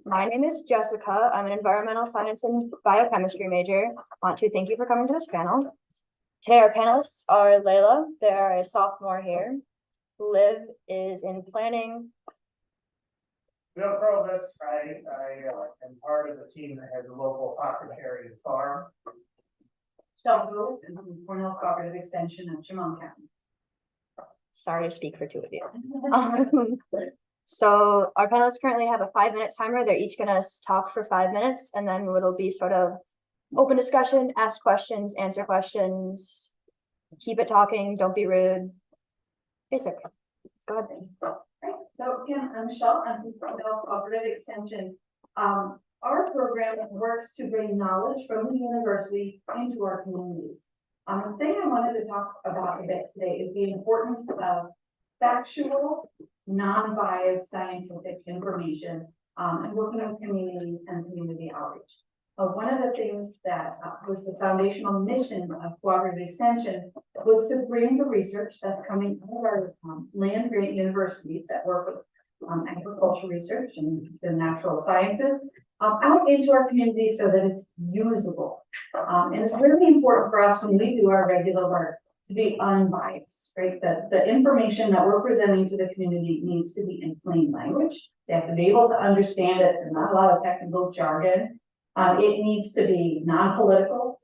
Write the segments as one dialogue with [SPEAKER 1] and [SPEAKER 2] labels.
[SPEAKER 1] My name is Jessica. I'm an environmental science and biochemistry major. I want to thank you for coming to this panel. Today, our panelists are Leila. They're a sophomore here. Liv is in planning.
[SPEAKER 2] Bill Krovectz, I am part of the team that has a local apothecary farm.
[SPEAKER 3] Shelby and Cornell Cooperative Extension in Chemung County.
[SPEAKER 1] Sorry to speak for two of you. So our panelists currently have a 5-minute timer. They're each going to talk for 5 minutes, and then it'll be sort of open discussion, ask questions, answer questions, keep it talking, don't be rude. Basic. Go ahead.
[SPEAKER 3] Right. So again, I'm Michelle. I'm from Cornell Cooperative Extension. Our program works to bring knowledge from the university into our communities. The thing I wanted to talk about a bit today is the importance of factual, non-biased scientific information and working with communities and community outreach. One of the things that was the foundational mission of Cooperative Extension was to bring the research that's coming out of our land-grant universities that work with agricultural research and the natural sciences out into our community so that it's usable. And it's really important for us when we do our regular work to be unbiased, right? That the information that we're presenting to the community needs to be in plain language. They have to be able to understand it and not a lot of technical jargon. It needs to be non-political,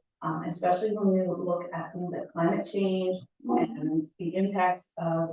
[SPEAKER 3] especially when we look at things like climate change and the impacts of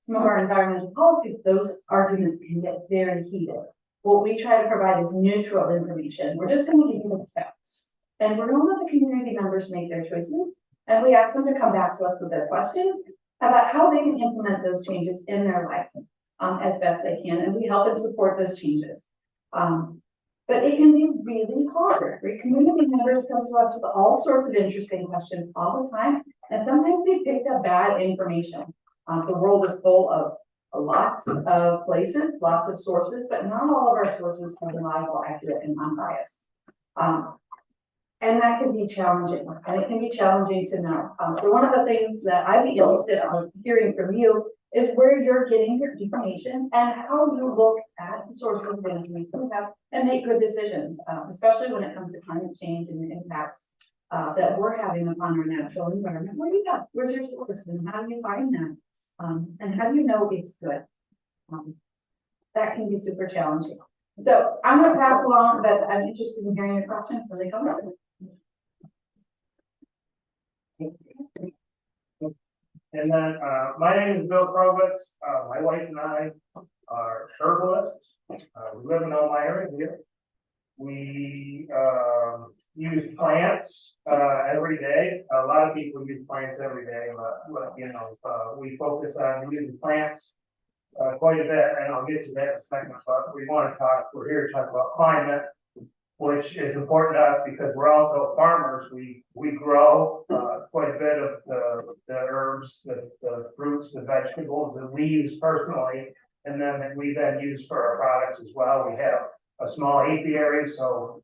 [SPEAKER 3] some of our environmental policies. Those arguments can get very heated. What we try to provide is neutral information. We're just going to give you the facts. And we're going to let the community members make their choices. And we ask them to come back to us with their questions about how they can implement those changes in their lives as best they can. And we help and support those changes. But it can be really hard, right? Community members come to us with all sorts of interesting questions all the time. And sometimes we picked up bad information. The world is full of lots of places, lots of sources, but not all of our sources are reliable, accurate, and unbiased. And that can be challenging, and it can be challenging to know. So one of the things that I'd be interested in hearing from you is where you're getting your information and how you look at the sources of information you have and make good decisions, especially when it comes to climate change and the impacts that we're having upon our natural environment. Where do you go? Where's your source, and how do you find that? And how do you know it's good? That can be super challenging. So I'm going to pass along, but I'm interested in hearing your questions when they come up.
[SPEAKER 2] And then my name is Bill Krovectz. My wife and I are herbalists. We live in Elmira here. We use plants every day. A lot of people use plants every day, but you know, we focus on using plants quite a bit, and I'll get to that in a second. But we're here to talk about climate, which is important to us because we're also farmers. We grow quite a bit of the herbs, the fruits, the vegetables that we use personally, and then we use for our products as well. We have a small apiary, so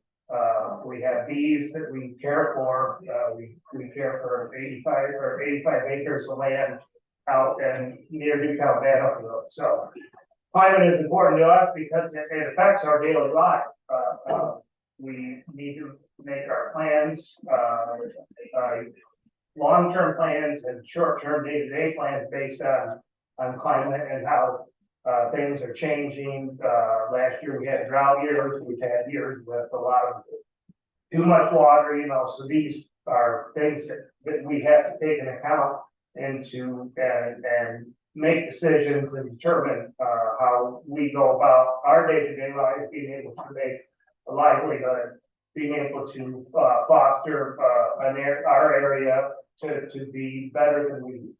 [SPEAKER 2] we have bees that we care for. We care for 85 acres of land out and near Newtown Battlefield. So climate is important to us because it affects our daily life. We need to make our plans, long-term plans and short-term day-to-day plans based on climate and how things are changing. Last year we had drought years. We've had years with a lot of too much water, you know, so these are things that we have to take into account and make decisions and determine how we go about our day-to-day life, being able to make a livelihood, being able to foster our area to be better than we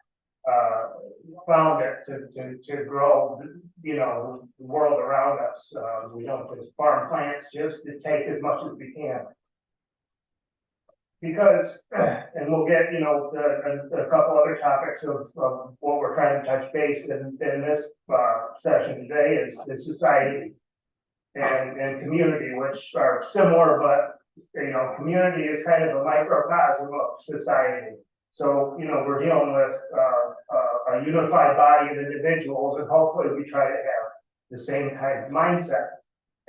[SPEAKER 2] found it, to grow, you know, the world around us. We don't just farm plants just to take as much as we can. Because, and we'll get, you know, a couple other topics of what we're trying to touch base in this session today is society and community, which are similar, but, you know, community is kind of a microcosm of society. So, you know, we're dealing with a unified body of individuals, and hopefully we try to have the same kind of mindset.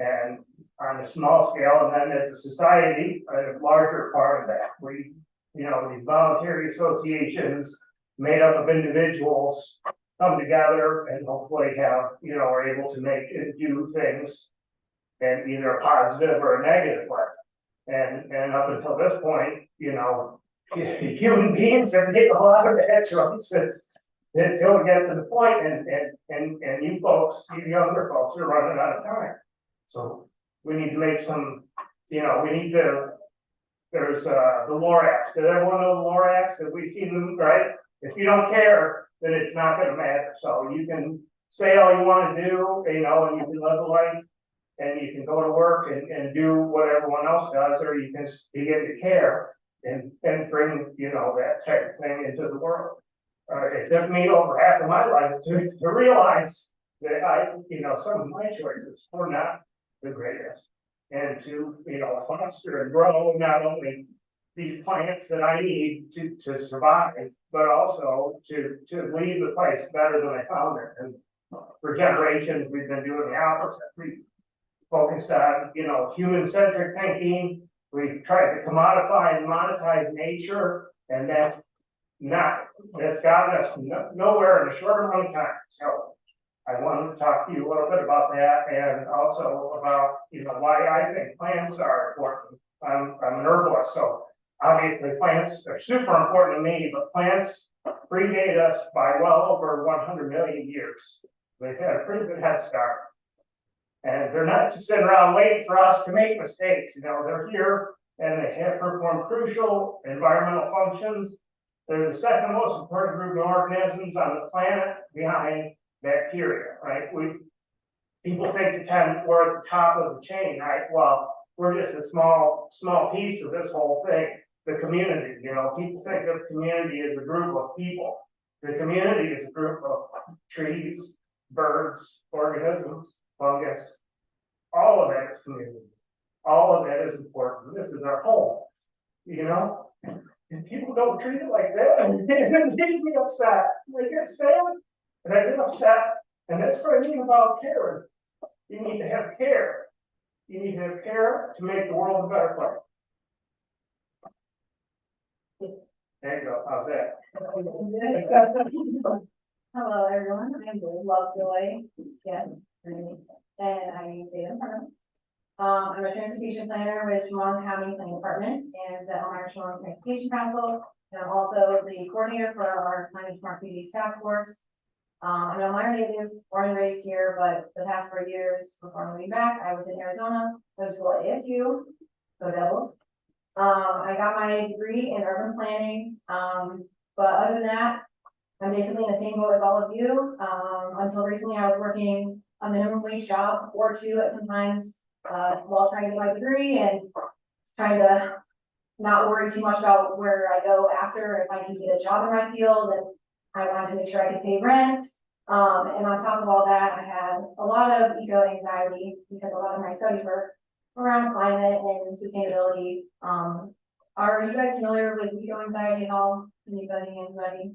[SPEAKER 2] And on a small scale, and then as a society, a larger part of that, we, you know, these voluntary associations made up of individuals come together and hopefully have, you know, are able to make and do things in either a positive or a negative way. And up until this point, you know, human beings have made a lot of bad choices until we get to the point, and you folks, you younger folks are running out of time. So we need to make some, you know, we need to, there's the Lorax. Does everyone know the Lorax? Have we seen them, right? If you don't care, then it's not gonna matter. So you can say all you wanna do, you know, and you can live a life, and you can go to work and do what everyone else does, or you can begin to care and bring, you know, that type of thing into the world. It took me over half of my life to realize that I, you know, some of my choices were not the greatest. And to, you know, foster and grow not only these plants that I need to survive, but also to leave the place better than I found it. And for generations, we've been doing the opposite. We've focused on, you know, human-centric thinking. We've tried to commodify and monetize nature, and that's gotten us nowhere in a short amount of time. So I wanted to talk to you a little bit about that, and also about, you know, why I think plants are important. I'm an herbalist, so obviously plants are super important to me, but plants predate us by well over 100 million years. They've had a pretty good head start. And they're not just sitting around waiting for us to make mistakes. You know, they're here and they have performed crucial environmental functions. They're the second most important group of organisms on the planet behind bacteria, right? People think we're at the top of the chain, right? Well, we're just a small piece of this whole thing. The community, you know, people think of community as a group of people. The community is a group of trees, birds, organisms, fungus. All of that is community. All of that is important. This is our home, you know? And people don't treat it like that, and they get upset. They get sad, and they get upset, and that's what I mean about care. You need to have care. You need to have care to make the world a better place. There you go. How's that?
[SPEAKER 3] Hello, everyone. I'm Lovejoy. Yes, and I stay in Cornell. I'm a transportation planner with Chemung County Planning Department and the Elmira Chemung Transportation Council. And I'm also the coordinator for our Planning Smart Communities Task Force. I'm an Elmira native, born and raised here, but the past 4 years before moving back, I was in Arizona, went to school at ASU, go Devils. I got my degree in urban planning, but other than that, I'm basically in the same boat as all of you. Until recently, I was working a minimum wage job or two at some times while trying to get my degree and trying to not worry too much about where I go after. If I can get a job in my field, and I wanted to make sure I could pay rent. And on top of all that, I had a lot of eco anxiety because a lot of my studies were around climate and sustainability. Are you guys familiar with eco anxiety at all? Anybody?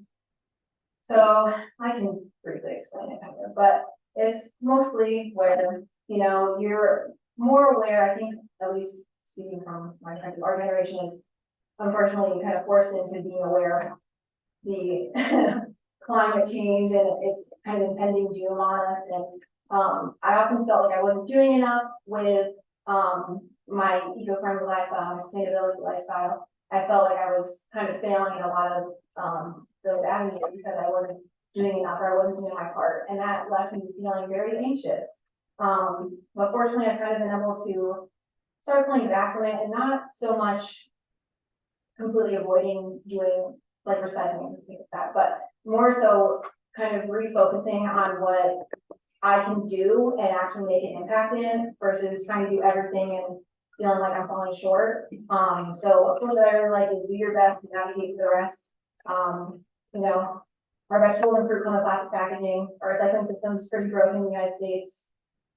[SPEAKER 3] So I can briefly explain it kind of, but it's mostly where, you know, you're more aware. I think, at least speaking from my kind of our generation, is unfortunately kind of forced into being aware of the climate change and it's kind of impending doom on us. And I often felt like I wasn't doing enough with my eco-friendly lifestyle, my sustainability lifestyle. I felt like I was kind of failing in a lot of those avenues because I wasn't doing enough or I wasn't doing my part, and that left me feeling very anxious. But fortunately, I've kind of been able to start playing back from it and not so much completely avoiding doing like recycling and things like that, but more so kind of refocusing on what I can do and actually make an impact in versus trying to do everything and feeling like I'm falling short. So a quote that I really like is do your best to navigate the rest. You know, our vegetables and fruit come with plastic packaging. Our recycling system is pretty broken in the United States.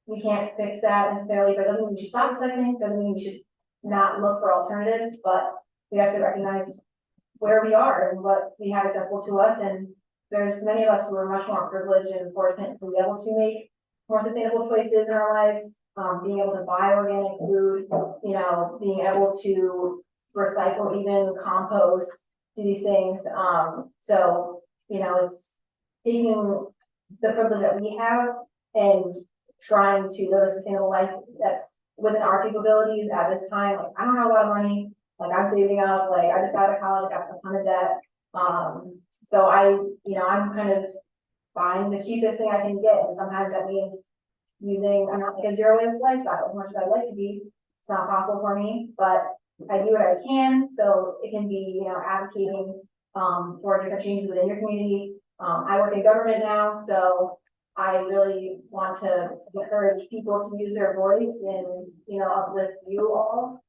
[SPEAKER 3] We can't fix that necessarily, but it doesn't mean we should stop recycling. Doesn't mean we should not look for alternatives, but we have to recognize where we are and what we have accessible to us. And there's many of us who are much more privileged and fortunate to be able to make more sustainable choices in our lives.
[SPEAKER 4] being able to buy organic food, you know, being able to recycle, even compost, do these things. So, you know, it's taking the privilege that we have and trying to live a sustainable life that's within our capabilities at this time. Like, I don't have a lot of money, like I'm saving up, like I just got out of college, got a ton of debt. So I'm kind of buying the cheapest thing I can get. And sometimes that means I'm not like a zero-waste lifestyle as much as I'd like to be. It's not possible for me, but I do what I can. So it can be, advocating for different changes within your community. I work in government now, so I really want to encourage people to use their voice and, uplift you all.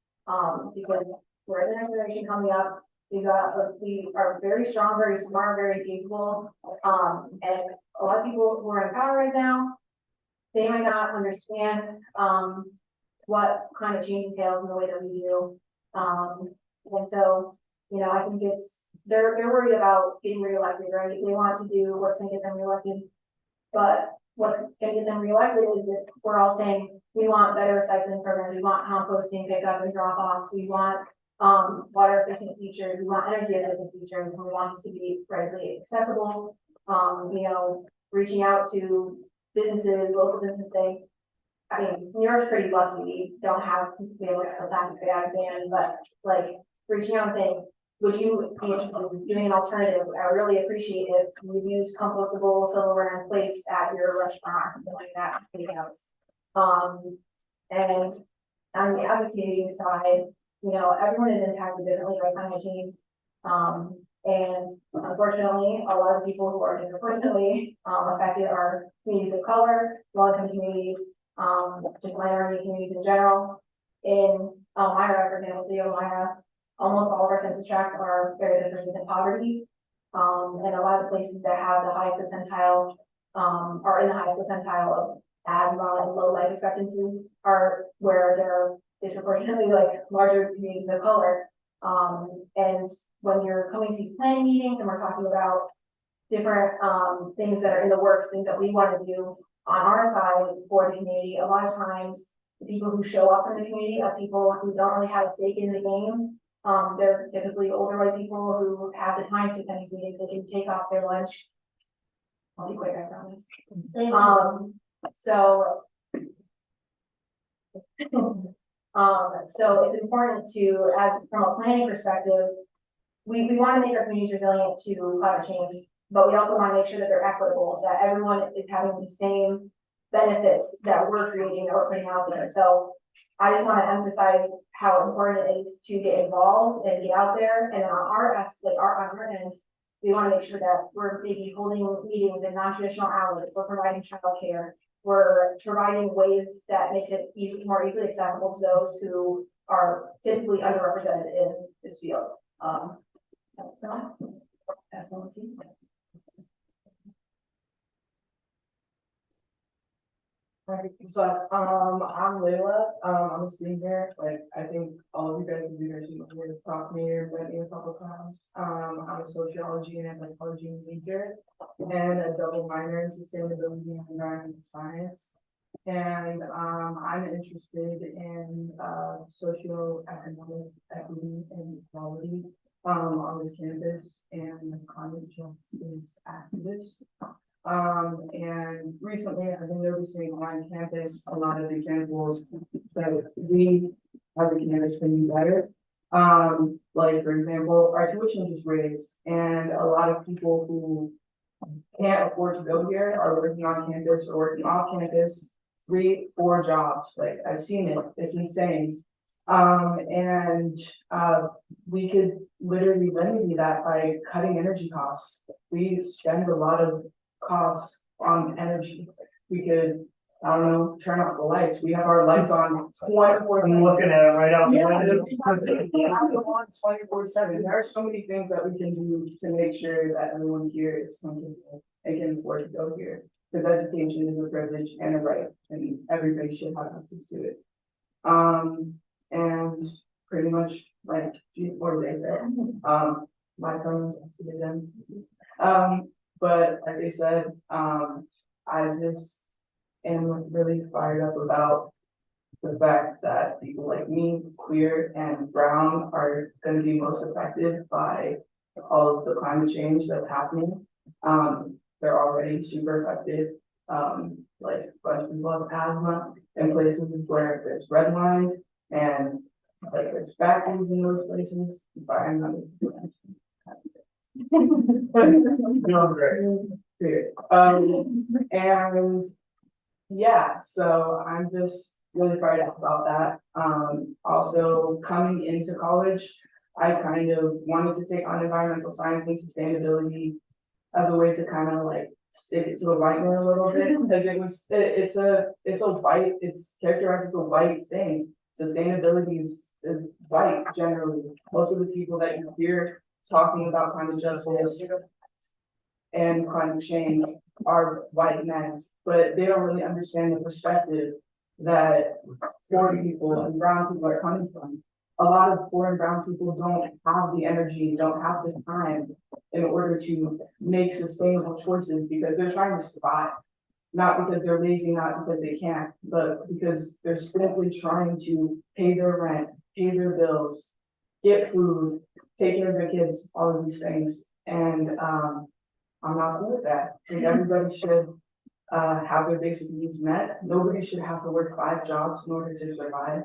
[SPEAKER 4] Because we're the next generation coming up. We are very strong, very smart, very capable. And a lot of people who are in power right now, they might not understand what kind of change entails in the way that we do. And so, I think they're worried about getting reelected, right? They want to do what's gonna get them reelected. But what's gonna get them reelected is if we're all saying we want better recycling programs, we want composting pickup and drop offs, we want water efficient features, we want energy efficient features, and we want this to be readily accessible. Reaching out to businesses, local businesses. I mean, New York's pretty lucky. We don't have a plastic bag ban, but like reaching out and saying, would you be interested in doing an alternative? I would really appreciate it. You use compostable silverware and plates at your restaurant or something like that. Anything else. And on the advocating side, everyone is impacted differently by climate change. And unfortunately, a lot of people who are disproportionately affected are communities of color, low-income communities, just minority communities in general. In Elmira, for example, city of Elmira, almost all of our census tracts are very diverse in poverty. And a lot of the places that have the high percentile, are in the high percentile of asthma and low life expectancy are where there are disproportionately larger communities of color. And when you're coming to these planning meetings and we're talking about different things that are in the works, things that we want to do on our side for the community, a lot of times the people who show up in the community are people who don't really have a stake in the game. They're typically older white people who have the time to attend these meetings. They can take off their lunch. I'll be quick, I promise. So it's important to, as from a planning perspective, we want to make our communities resilient to climate change, but we also want to make sure that they're equitable, that everyone is having the same benefits that we're creating, that we're putting out there. So I just want to emphasize how important it is to get involved and get out there. And on our end, we want to make sure that we're maybe holding meetings in non-traditional hours. We're providing childcare. We're providing ways that makes it more easily accessible to those who are typically underrepresented in this field. That's one team.
[SPEAKER 5] Right, so I'm Leila. I'm a senior. I think all of you guys have either seen me talk to me or met me a couple times. I'm a sociology and anthropology major and a double minor in sustainability and environmental science. And I'm interested in socio-economic equity and equality on this campus and climate justice activists. And recently I've been noticing on campus a lot of examples that we as a campus can do better. Like for example, our tuition is raised and a lot of people who can't afford to go here are working on campus or working off campus, 3-4 jobs. Like I've seen it, it's insane. And we could literally remedy that by cutting energy costs. We spend a lot of costs on energy. We could, I don't know, turn off the lights. We have our lights on 24.
[SPEAKER 2] I'm looking at it right out.
[SPEAKER 5] Yeah, 24/7. There are so many things that we can do to make sure that everyone here is comfortable and can afford to go here. Because education is a privilege and a right, and everybody should have access to it. And pretty much like what they said, my friends to them. But like I said, I just am really fired up about the fact that people like me, queer and brown, are gonna be most affected by all of the climate change that's happening. They're already super affected. Like a bunch of people have asthma in places where there's red line and like there's factories in those places. Environmental.
[SPEAKER 2] Doing great.
[SPEAKER 5] And yeah, so I'm just really fired up about that. Also coming into college, I kind of wanted to take on environmental science and sustainability as a way to kind of like stick it to the white man a little bit, because it's characterized as a white thing. Sustainability is white generally. Most of the people that you hear talking about climate justice and climate change are white men, but they don't really understand the perspective that poor people and brown people are coming from. A lot of poor and brown people don't have the energy, don't have the time in order to make sustainable choices because they're trying to survive. Not because they're lazy, not because they can't, but because they're simply trying to pay their rent, pay their bills, get food, take care of their kids, all of these things. And I'm not cool with that. I think everybody should have their basic needs met. Nobody should have to work 5 jobs in order to survive.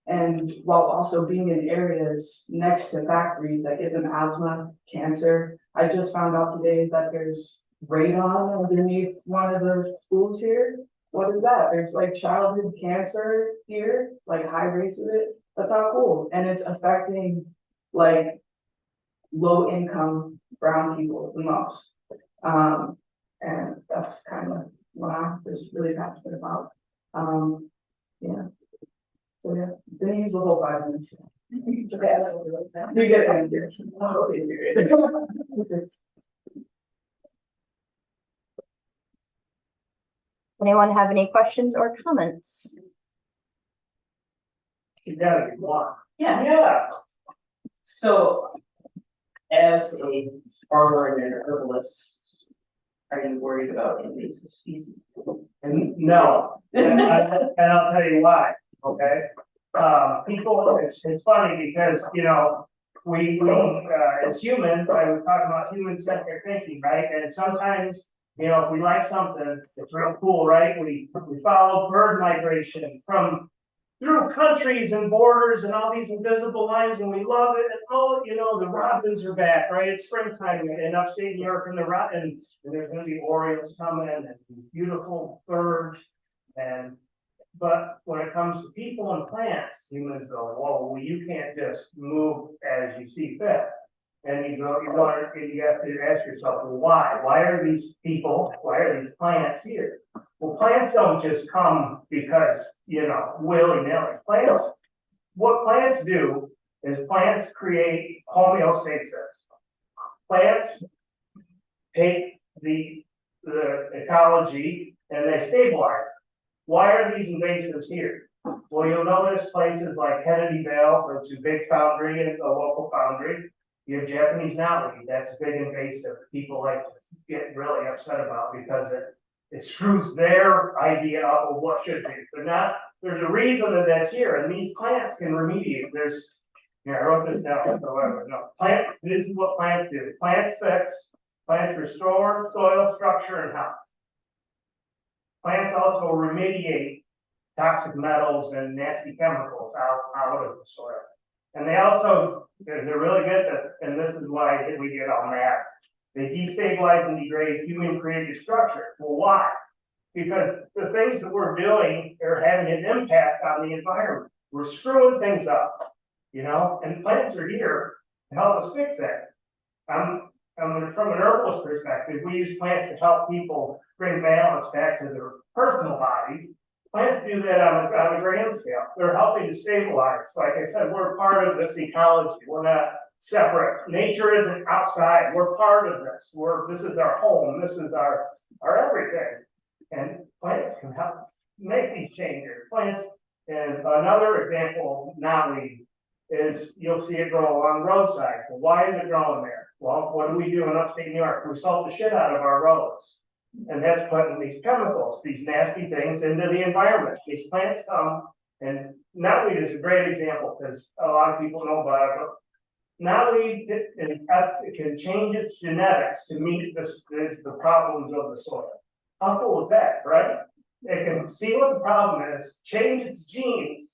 [SPEAKER 5] And while also being in areas next to factories that give them asthma, cancer. I just found out today that there's radon underneath one of the schools here. What is that? There's like childhood cancer here, like high rates of it. That's not cool. And it's affecting like low income brown people the most. And that's kind of what I'm just really passionate about. Yeah. So yeah, didn't use the whole 5 minutes. It's okay. You get it. Okay.
[SPEAKER 1] Anyone have any questions or comments?
[SPEAKER 2] You gotta be one.
[SPEAKER 6] Yeah, so as a farmer and an herbalist, are you worried about invasive species?
[SPEAKER 2] And no, and I'll tell you why, okay? People, it's funny because, you know, we as humans, I was talking about human-centric thinking, right? And sometimes, you know, if we like something, it's real cool, right? We follow bird migration from through countries and borders and all these invisible lines, and we love it. And oh, you know, the robins are back, right? It's springtime in upstate New York, and and there's going to be orioles coming and beautiful birds. But when it comes to people and plants, humans go, whoa, well, you can't just move as you see fit. And you have to ask yourself, well, why? Why are these plants here? Well, plants don't just come because, you know, willy-nilly. What plants do is plants create homeostasis. Plants take the ecology and they stabilize it. Why are these invasives here? Well, you'll notice places like Kennedy Vale, which is a big foundry and a local foundry. You have Japanese knotweed, that's big invasive. People like to get really upset about because it screws their idea up of what should be. But there's a reason that that's here, and these plants can remediate. I wrote this down, however, this is what plants do. Plants fix, plants restore soil structure and health. Plants also remediate toxic metals and nasty chemicals out of the soil. And they're really good at this, and this is why we get all mad. They destabilize and degrade human created structure. Well, why? Because the things that we're doing are having an impact on the environment. We're screwing things up, you know, and plants are here to help us fix that. From an herbalist perspective, we use plants to help people bring balance back to their personal bodies. Plants do that on a grand scale. They're helping to stabilize. Like I said, we're part of this ecology. We're not separate. Nature isn't outside. We're part of this. This is our home. This is our everything. And plants can help make these changes. Plants, and another example of knotweed is you'll see it grow along the roadside. Well, why is it growing there? Well, what do we do in upstate New York? We salt the shit out of our roads. And that's putting these chemicals, these nasty things into the environment. These plants come And knotweed is a great example because a lot of people know about it, but knotweed it can change its genetics to meet the problems of the soil. How cool is that, right? It can see what the problem is, change its genes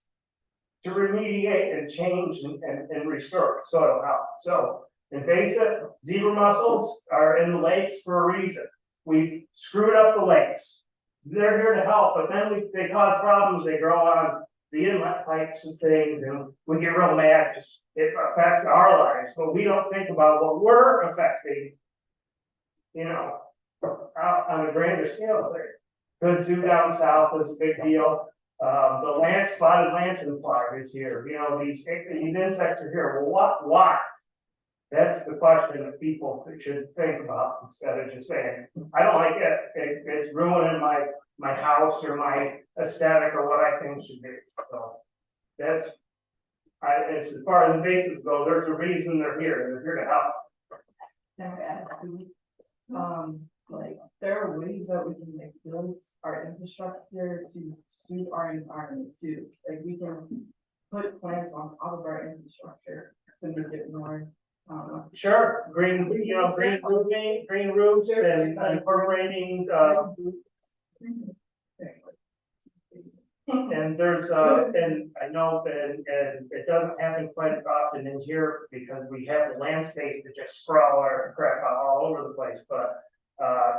[SPEAKER 2] to remediate and change and restore soil health. So invasive zebra mussels are in the lakes for a reason. We screwed up the lakes. They're here to help, but then they cause problems. They grow on the inlet pipes and things, and we get real mad. Just it affects our lives, but we don't think about what we're affecting, you know, out on a grander scale there. Kudzu down south is a big deal. The spotted lantern fly is here. You know, these insects are here. Well, why? That's the question that people should think about instead of just saying, I don't like it. It's ruining my house or my aesthetic or what I think should be. So that's, as far as invasives go, there's a reason they're here. They're here to help.
[SPEAKER 5] Can I add to, like, there are ways that we can like build our infrastructure to suit our environment too. Like we can put plants on top of our infrastructure to make it more,
[SPEAKER 2] Sure, green roofs and incorporating, and there's, and I know that, and it doesn't happen quite as often in here because we have the landscape that just sprawl our crap out all over the place, but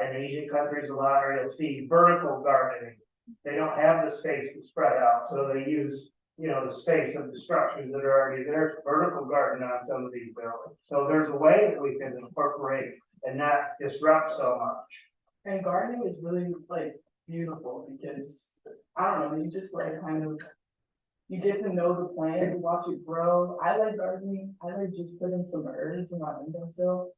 [SPEAKER 2] in Asian countries a lot, or you'll see vertical gardening. They don't have the space to spread out, so they use, you know, the space of the structures that are already there to vertical garden on some of these buildings. So there's a way that we can incorporate and not disrupt so much.
[SPEAKER 5] and gardening is really like beautiful because, I don't know, you just like kind of, you get to know the plant, you watch it grow. I like gardening. I like just putting some herbs in my windowsill.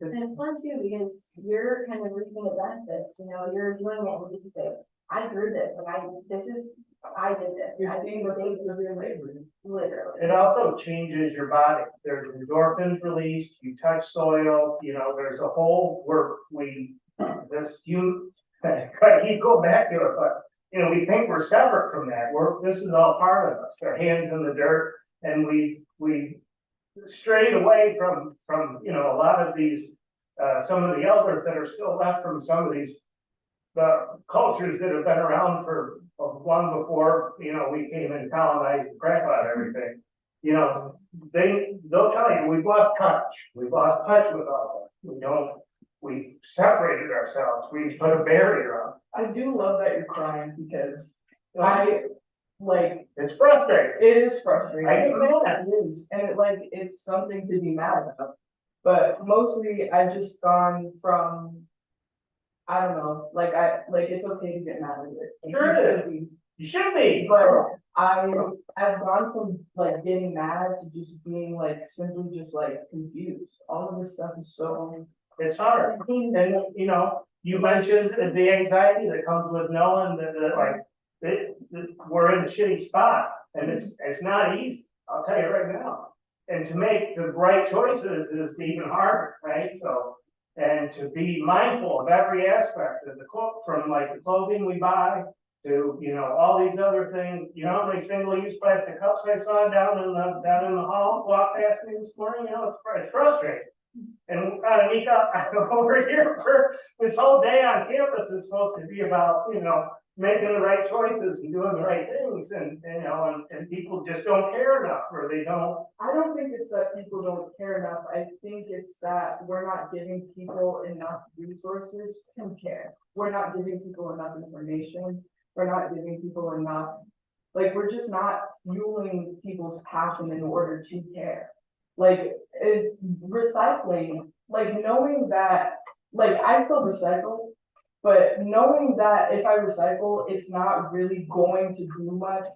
[SPEAKER 4] And it's fun too, because you're kind of reaping the benefits, you know, you're doing it and you just say, I grew this, and I did this.
[SPEAKER 5] You're
[SPEAKER 4] I
[SPEAKER 5] seeing the fruits of your labor.
[SPEAKER 4] Literally.
[SPEAKER 2] It also changes your body. There's endorphins released, you touch soil, you know, there's a whole you go back to it, but you know, we think we're separate from that. This is all part of us. Our hands in the dirt, and we strayed away from you know, a lot of these some of the elders that are still left from some of these cultures that have been around for long before, you know, we came and colonized the crap out of everything. You know, they'll tell you we've lost touch with all of us. We separated ourselves. We put a barrier up.
[SPEAKER 5] I do love that you're crying because
[SPEAKER 2] It's frustrating.
[SPEAKER 5] it is frustrating.
[SPEAKER 2] I get mad.
[SPEAKER 5] It is, and it's something to be mad about. But mostly I've just gone from, I don't know, it's okay to get mad at it.
[SPEAKER 2] Sure it is.
[SPEAKER 5] is.
[SPEAKER 2] You should be.
[SPEAKER 5] But I've gone from like getting mad to just being like simply just like confused. All of this stuff is so,
[SPEAKER 2] It's hard.
[SPEAKER 4] It seems
[SPEAKER 2] And
[SPEAKER 4] like-
[SPEAKER 2] you know, you mentioned the anxiety that comes with knowing that we're in a shitty spot, and it's not easy. I'll tell you right now. And to make the right choices is even harder, right? So, and to be mindful of every aspect of from like the clothing we buy to, you know, all these other things. You know how many single-use plastic cups I saw down in the hall, walk past me this morning? You know, it's frustrating. And Anika, over here for this whole day on campus is supposed to be about, you know, making the right choices and doing the right things, and you know, and people just don't care enough, or they don't.
[SPEAKER 5] I don't think it's that people don't care enough. I think it's that we're not giving people enough resources to care. We're not giving people enough information. We're not giving people enough, we're just not fueling people's passion in order to care. Recycling, knowing that, I still recycle, but knowing that if I recycle, it's not really going to do much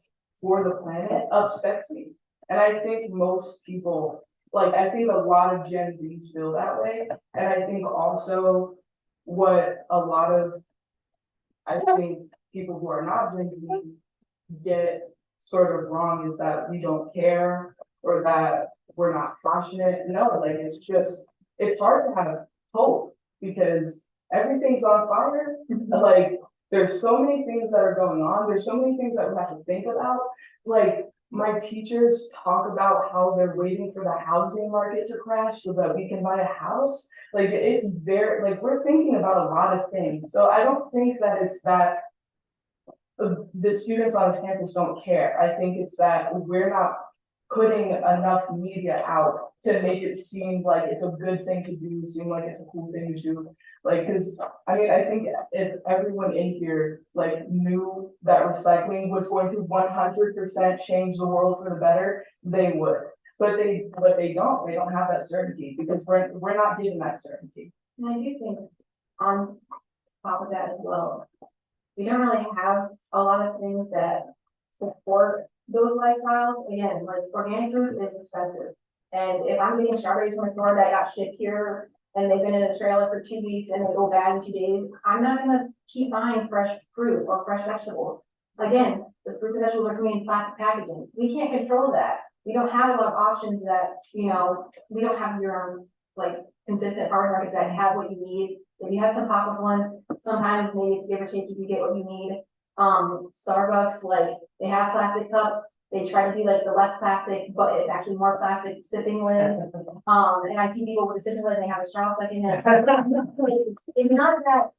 [SPEAKER 5] for the planet upsets me. And I think most people, I think a lot of Gen Zs feel that way. And I think also what a lot of, I think people who are not Gen Z get sort of wrong is that we don't care or that we're not passionate. No, it's hard to have hope because everything's on fire. there's so many things that are going on, there's so many things that we have to think about. Like, my teachers talk about how they're waiting for the housing market to crash so that we can buy a house. Like, it's very, like, we're thinking about a lot of things, so I don't think that it's that the students on this campus don't care. I think it's that we're not putting enough media out to make it seem like it's a good thing to do, seem like it's a cool thing to do. Like, cause I mean, I think if everyone in here like knew that recycling was going to 100% change the world for the better, they would. But they don't have that certainty because we're not given that certainty.
[SPEAKER 4] And I do think on top of that as well, we don't really have a lot of things that support those lifestyles. Again, like organic food is expensive. And if I'm getting strawberries from a store that got shipped here and they've been in a trailer for 2 weeks and they go bad in 2 days, I'm not gonna keep buying fresh fruit or fresh vegetables. Again, the fruits and vegetables are coming in plastic packaging. We can't control that. We don't have a lot of options that, you know, we don't have your own like consistent farmers markets that have what you need. If you have some pop-up ones, sometimes maybe it's give or take, you get what you need. Starbucks, like they have plastic cups. They try to do like the less plastic, but it's actually more plastic sipping lid. And I see people with a sipping lid and they have a straw stuck in it. It's not that,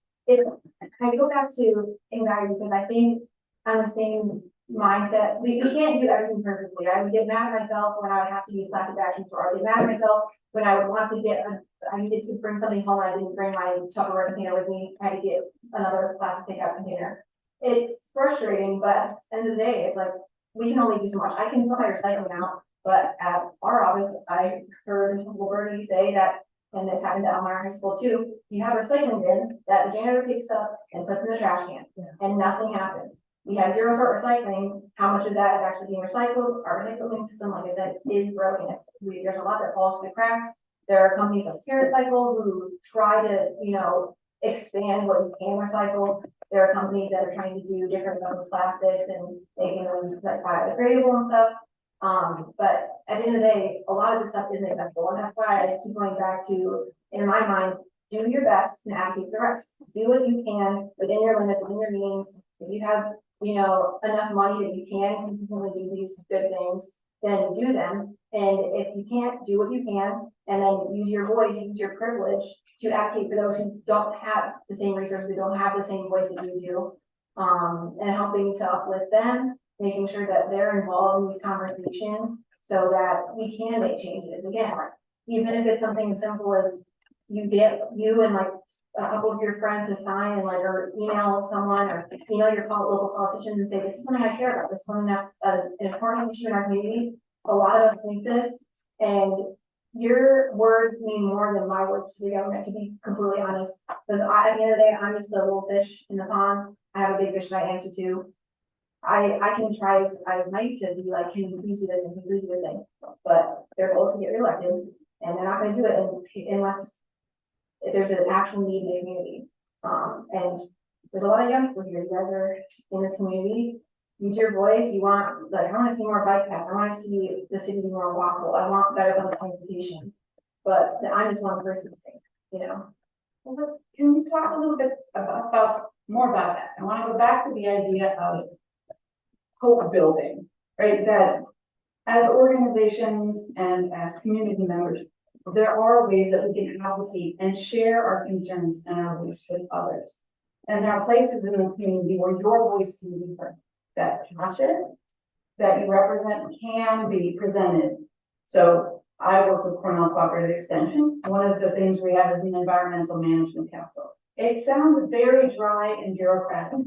[SPEAKER 4] I go back to anxiety because I think I'm the same mindset. We can't do everything perfectly. I would get mad at myself when I would have to use plastic vacuums, or I would get mad at myself when I would want to I needed to bring something home and I didn't bring my Tupperware container with me. I had to get another plastic takeout container. It's frustrating, but at the end of the day, it's like, we can only do so much. I can put my recycling out, but at our office, I heard Wilberty say that, and this happened at Elmira High School too, you have recycling bins that the janitor picks up and puts in the trash can, and nothing happens. We have zero sort recycling. How much of that is actually being recycled? Our recycling system, like I said, is broken. There's a lot that falls through the cracks. There are companies like TerraCycle who try to, you know, expand what you can recycle. There are companies that are trying to do different kinds of plastics and making them like biodegradable and stuff. But at the end of the day, a lot of this stuff isn't acceptable. And that's why I keep going back to, in my mind, do your best and advocate for the rest. Do what you can within your limits, within your means. If you have, you know, enough money that you can consistently do these good things, then do them. And if you can't, do what you can, and then use your voice, use your privilege to advocate for those who don't have the same resources, they don't have the same voice that you do, and helping to uplift them, making sure that they're involved in these conversations so that we can make changes. Again, even if it's something as simple as you and like a couple of your friends to sign and like, or email someone or email your local politicians and say, this is something I care about, this is something that's an important issue in our community. A lot of us think this, and your words mean more than my words to the government, to be completely honest. Because at the end of the day, I'm just a little fish in the pond. I have a big fish that I answer to. I can try as I might to be like, can you please do this and can you please do this thing? But they're supposed to get reelected, and they're not going to do it unless there's an actual need in the community. And there's a lot of young people here. You guys are in this community. Use your voice. You want, like, I want to see more bike paths. I want to see the city be more walkable. I want better public transportation. But I'm just one person thing, you know.
[SPEAKER 3] Well, can we talk a little bit more about that? I want to go back to the idea of hope building, right? That as organizations and as community members, there are ways that we can advocate and share our concerns and our voice with others. And there are places in the community where your voice can be heard, that passion that you represent can be presented. So I work with Cornell Cooperative Extension. One of the things we have is an environmental management council. It sounds very dry and bureaucratic,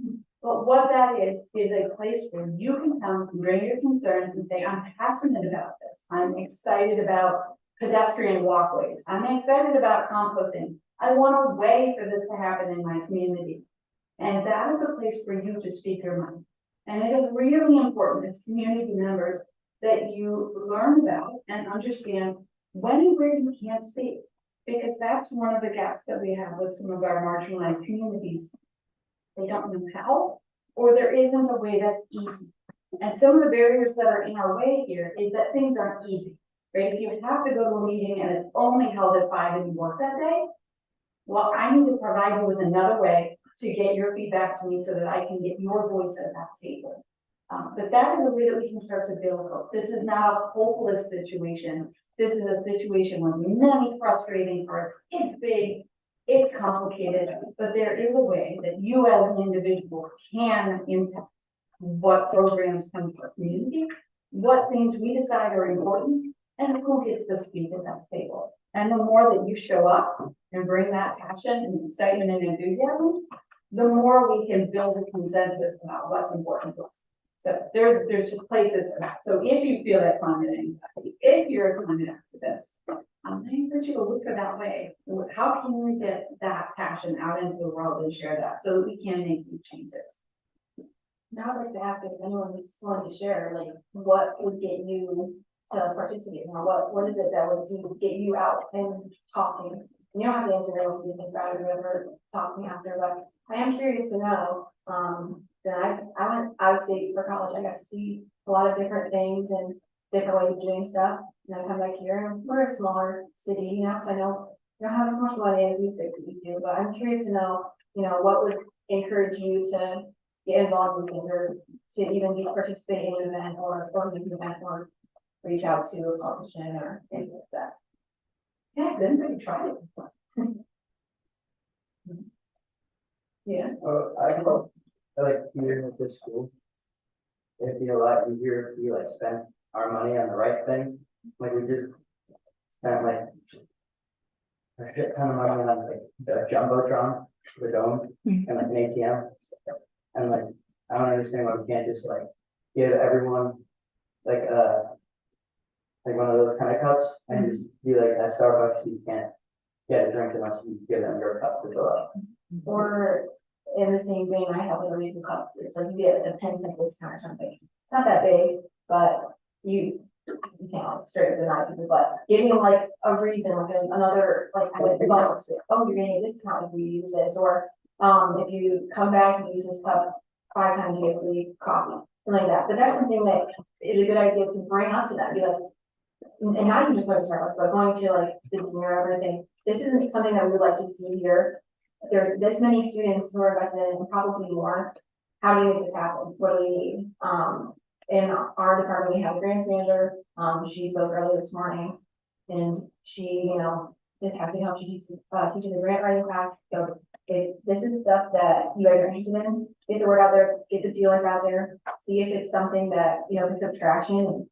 [SPEAKER 3] but what that is a place where you can come and bring your concerns and say, I'm passionate about this. I'm excited about pedestrian walkways. I'm excited about composting. I want a way for this to happen in my community. And that is a place for you to speak your mind. And it is really important as community members that you learn about and understand when and where you can't speak, because that's one of the gaps that we have with some of our marginalized communities. They don't know how, or there isn't a way that's easy. And some of the barriers that are in our way here is that things aren't easy, right? If you have to go to a meeting and it's only held at 5 and you work that day, well, I need to provide you with another way to get your feedback to me so that I can get your voice at that table. But that is a way that we can start to build hope. This is not a hopeless situation. This is a situation with many frustrating parts. It's big, it's complicated, but there is a way that you as an individual can impact what programs come to our community, what things we decide are important, and who gets to speak at that table. And the more that you show up and bring that passion and excitement and enthusiasm, the more we can build a consensus about what's important to us. So there's just places for that. So if you feel that climate anxiety, if you're a climate activist, I encourage you to look for that way. How can we get that passion out into the world and share that so that we can make these changes?
[SPEAKER 4] Now I'd like to ask if anyone was willing to share, like, what would get you to participate? Now, what is it that would get you out and talking? You don't have to answer that when you think about it, or whatever, talking after, but I am curious to know, that I went out of state for college. I got to see a lot of different things and different ways of doing stuff. And I come back here, and we're a smaller city, you know, so I know you don't have as much money as you big cities do, but I'm curious to know, you know, what would encourage you to get involved in things, or to even be participating in an event or an event, or reach out to a politician or anything like that.
[SPEAKER 3] Yeah, has anybody tried it?
[SPEAKER 4] Yeah.
[SPEAKER 7] I like here at this school. It'd be a lot easier if we like spend our money on the right things. Like we just spent like a shit ton of money on like the jumbotron, the domes, and like an ATM. And like I don't understand why we can't just like give everyone like one of those kind of cups and just be like at Starbucks you can't get a drink unless you give them your cup to fill up.
[SPEAKER 4] Or in the same vein, I have a refill cup. It's like you get a 10-cent discount or something. It's not that big, but you can't like straight deny people, but giving them like a reason, like another, like bonus. Oh, you're getting a discount if you use this, or if you come back and use this cup 5 times a year, so you coffee, something like that. But that's something that is a good idea to bring up to them. Be like, and not even just going to Starbucks, but going to like the Elmira and saying, this isn't something that we would like to see here. There are this many students who are invested and probably more. How do you make this happen? What do we need? In our department, we have a grants manager. She spoke earlier this morning, and she, you know, is happy to help. She teaches the grant writing class. So if this is stuff that you guys are interested in, get the word out there, get the feelers out there, see if it's something that, you know, picks up traction.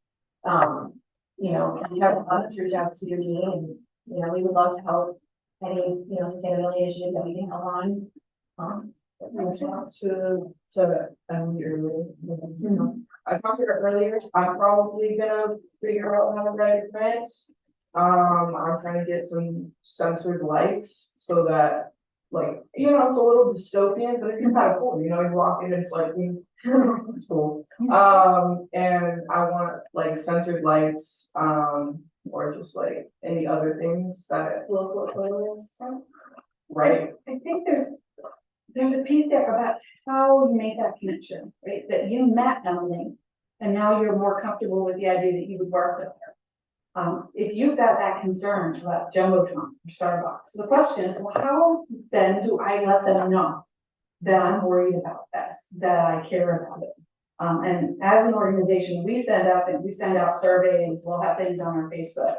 [SPEAKER 4] You know, we have others reach out to me, and you know, we would love to help any, you know, sustainability initiatives that we can help on.
[SPEAKER 5] Reach out to Elmira. You know, I talked to her earlier. I'm probably gonna figure out how to write a grant. I'm trying to get some censored lights so that, like, you know, it's a little dystopian, but it's kind of cool. You know, you walk in and it's like, it's cool. And I want like censored lights, or just like any other things that
[SPEAKER 3] Local toilets.
[SPEAKER 5] right.
[SPEAKER 3] I think there's a piece there about how you make that connection, right? That you met Emily, and now you're more comfortable with the idea that you would work with her. If you've got that concern about Jumbotron or Starbucks, the question, well, how then do I let them know that I'm worried about this, that I care about it? And as an organization, we send out surveys, we'll have things on our Facebook.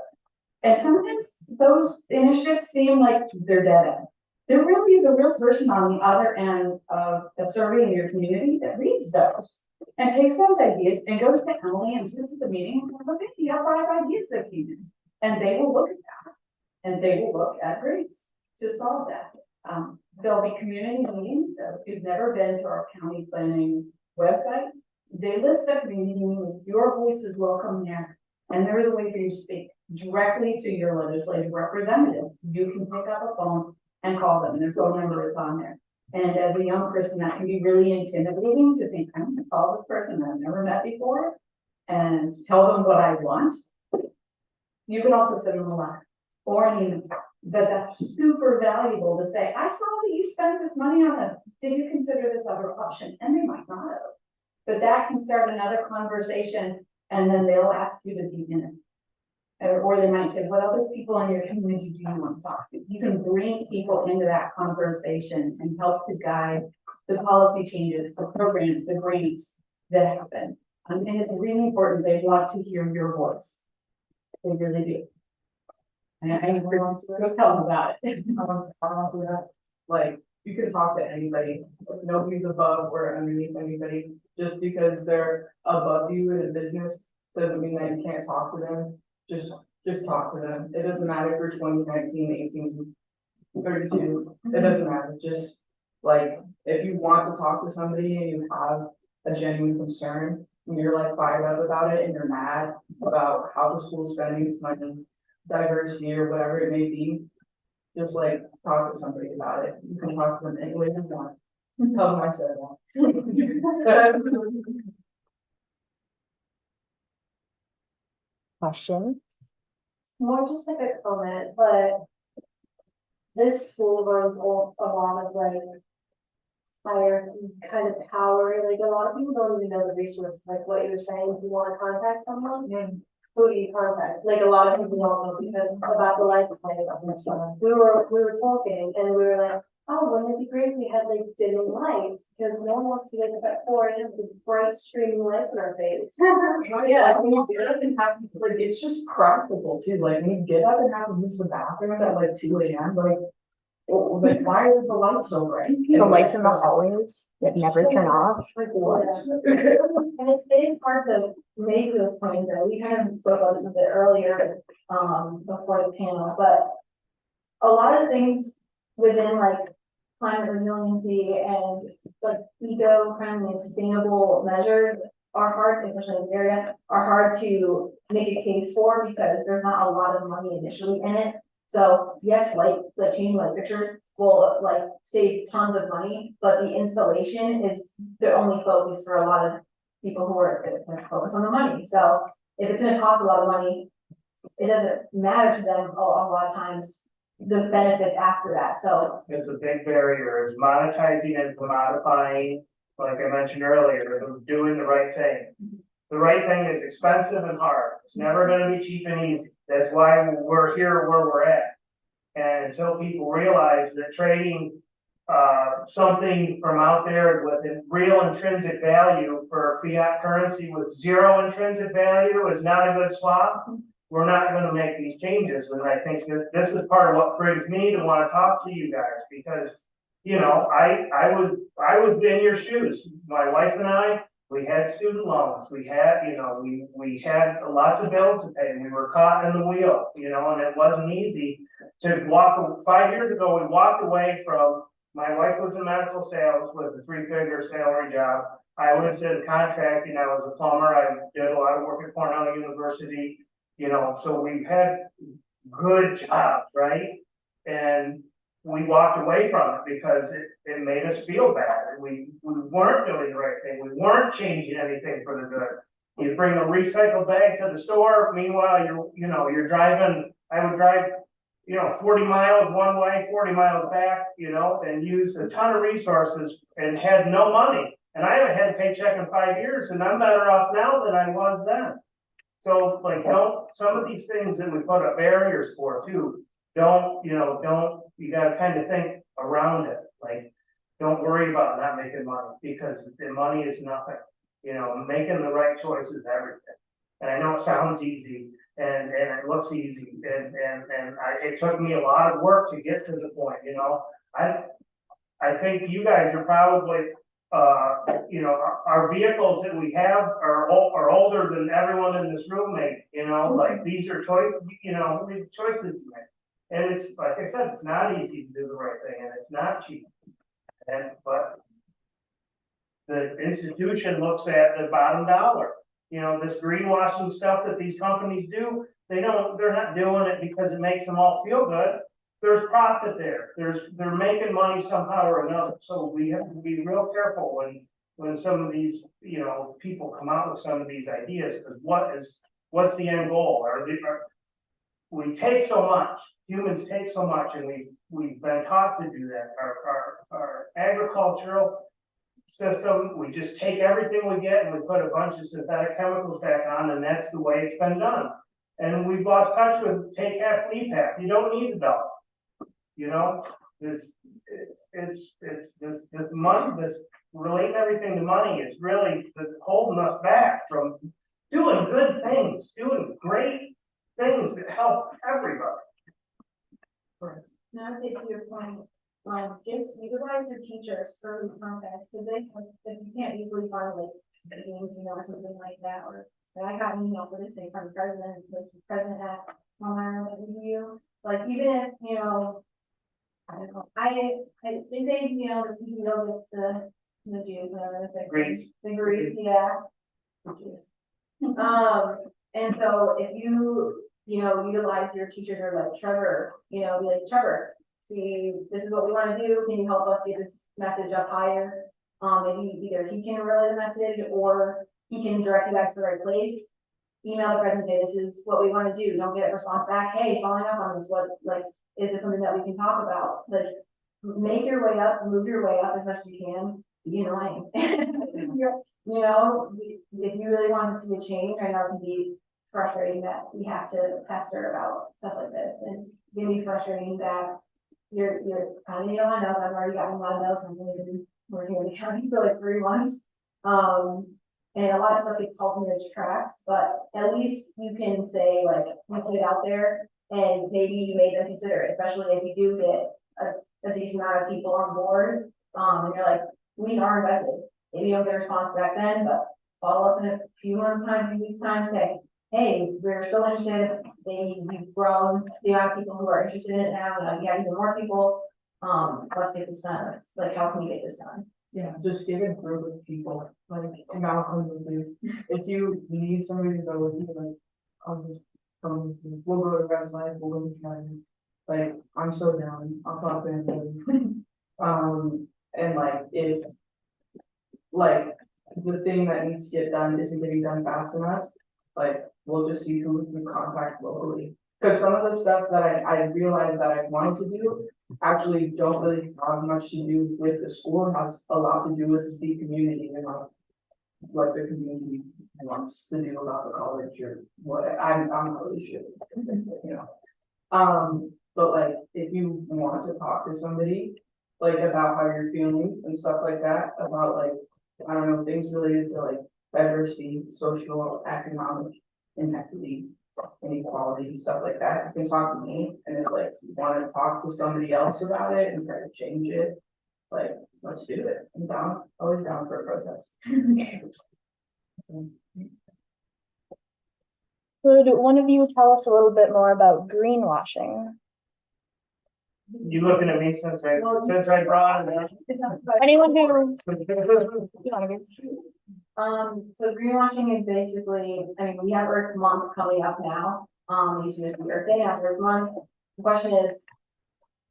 [SPEAKER 3] And sometimes those initiatives seem like they're dead end. There really is a real person on the other end of a survey in your community that reads those and takes those ideas and goes to Emily and sits at the meeting and goes, okay, you have 5 ideas that came in. And they will look at that, and they will look at grades to solve that. There'll be community meetings. So if you've never been to our county planning website, they list the community meetings. Your voice is welcome there. And there is a way for you to speak directly to your legislative representatives. You can pick up a phone and call them, and their phone number is on there. And as a young person, that can be really intimidating to think, I'm gonna call this person that I've never met before and tell them what I want. You can also send them a letter or an email, but that's super valuable to say, I saw that you spent this money on this. Did you consider this other option? And they might not have. But that can start another conversation, and then they'll ask you to be in it. Or they might say, what other people in your community do you want to talk to? You can bring people into that conversation and help to guide the policy changes, the programs, the grants that happen. And it's really important. They want to hear your voice. They really do. And I think we're going to go tell them about it.
[SPEAKER 5] I want to that, like, you can talk to anybody, nobody's above or underneath anybody, just because they're above you in a business, doesn't mean that you can't talk to them, just talk to them, it doesn't matter if you're 20, 19, 18, 32, it doesn't matter, just, like, if you want to talk to somebody and you have a genuine concern, and you're like fired up about it and you're mad about how the school's spending its money, diversity or whatever it may be, just like talk to somebody about it. You can talk to them any way you want. Tell them I said that.
[SPEAKER 1] Question?
[SPEAKER 8] More just like a comment, but this school runs a lot of like higher kind of power, like a lot of people don't even know the resources, like what you were saying, if you want to contact someone, who do you contact? Like a lot of people don't know because about the lights playing up. We were talking and we were like, oh, wouldn't it be great if we had like dimming lights? Because no one wants to wake up at 4 and have the bright streaming lights in our face.
[SPEAKER 5] Yeah, when you get up and have to, like, it's just practical too, like, when you get up and have to use the bathroom at like 2 AM, like, why are the lights so bright?
[SPEAKER 1] The lights in the hallways that never turn off.
[SPEAKER 5] Like, what?
[SPEAKER 4] And it's hard to make those points, and we kind of spoke about this a bit earlier, before the panel, but a lot of things within like climate resiliency and like eco-friendly and sustainable measures are hard, especially in this area, are hard to make a case for because there's not a lot of money initially in it. So yes, like changing light fixtures will like save tons of money, but the installation is the only focus for a lot of people who are focused on the money. So if it's gonna cost a lot of money, it doesn't matter to them a lot of times the benefits after that. So
[SPEAKER 2] It's a big barrier, is monetizing and commodifying, like I mentioned earlier, doing the right thing. The right thing is expensive and hard. It's never gonna be cheap and easy. That's why we're here where we're at. And until people realize that trading something from out there with a real intrinsic value for fiat currency with zero intrinsic value is not a good swap, we're not gonna make these changes. And I think that this is part of what brings me to wanna talk to you guys, because, you know, I was in your shoes. My wife and I, we had student loans, we had, you know, we had lots of bills to pay, we were caught in the wheel, you know, and it wasn't easy to walk. 5 years ago, we walked away from, my wife was in medical sales with a 3-figure salary job. I was in contracting, I was a plumber, I did a lot of work at Cornell University, you know, so we've had good jobs, right? And we walked away from it because it made us feel bad. We weren't doing the right thing. We weren't changing anything for the good. You bring a recycled bag to the store. Meanwhile, you're driving, I would drive, 40 miles one way, 40 miles back, and use a ton of resources and had no money. And I haven't had a paycheck in 5 years, and I'm better off now than I was then. So some of these things that we put up barriers for too, you gotta kind of think around it. Like, don't worry about not making money, because the money is nothing. Making the right choice is everything. And I know it sounds easy and it looks easy, and it took me a lot of work to get to the point, I think you guys are probably, our vehicles that we have are older than everyone in this room made, like these are choices you make. And it's, like I said, it's not easy to do the right thing, and it's not cheap. But the institution looks at the bottom dollar. This greenwashing stuff that these companies do, they're not doing it because it makes them all feel good. There's profit there. They're making money somehow or another. So we have to be real careful when some of these, people come out with some of these ideas, because what's the end goal? We take so much, humans take so much, and we've been taught to do that. Our agricultural system, we just take everything we get and we put a bunch of synthetic chemicals back on, and that's the way it's been done. And we've lost touch with take half, leave half. You don't need the dog. You know, it's this money, this relating everything to money is really holding us back from doing good things, doing great things that help everybody.
[SPEAKER 4] Now, I say to your point, just utilize your teachers for contact, because if you can't easily find like games, or something like that, or I got an email for this thing from the president, like the president at Elmira review, like even if, I don't know, they say, the CEO gets the juice, whatever, the grease, yeah. And so if you, utilize your teachers or like Trevor, be like, Trevor, this is what we want to do. Can you help us get this message up higher? Maybe either he can relay the message or he can direct you guys to the right place. Email the president, say, this is what we want to do. Don't get a response back. Hey, following up on this, is it something that we can talk about? Like, make your way up, move your way up as best you can. Be annoying. If you really want to see a change, I know it can be frustrating that we have to pester about stuff like this, and it can be frustrating that you're kind of, I know I've already gotten a lot of those, and I've been working in the county for like 3 months. And a lot of stuff gets called in the tracks, but at least you can say, like, you put it out there, and maybe you made them consider it, especially if you do get a decent amount of people on board. And you're like, we are invested. Maybe you don't get a response back then, but follow up in a few months' time, few weeks' time, say, hey, we're still interested. Maybe we've grown the amount of people who are interested in it now. You got even more people. Let's get this done. How can we get this done?
[SPEAKER 5] Yeah, just get a group of people, like, Malcolm with you. If you need somebody to go with you, like, I'll just come with you. We'll go to West Life, we'll go to County. Like, I'm so down. I'll talk to him. And like, if, like, the thing that needs to get done isn't getting done fast enough, like, we'll just see who we can contact locally. Because some of the stuff that I realized that I wanted to do actually don't really have much to do with the school. It has a lot to do with the community and like what the community wants to do about the college or what. I'm not really sure, but like, if you want to talk to somebody like about how you're feeling and stuff like that, about like, I don't know, things related to like diversity, social, economic inequity, inequality, stuff like that, you can talk to me. And if like you want to talk to somebody else about it and try to change it, like, let's do it. I'm down, always down for a protest.
[SPEAKER 1] Would one of you tell us a little bit more about greenwashing?
[SPEAKER 2] You looking at me since I brought it up?
[SPEAKER 1] Anyone who.
[SPEAKER 4] So greenwashing is basically, we have Earth Month coming up now. Used to be Earth Day, now it's Earth Month. The question is,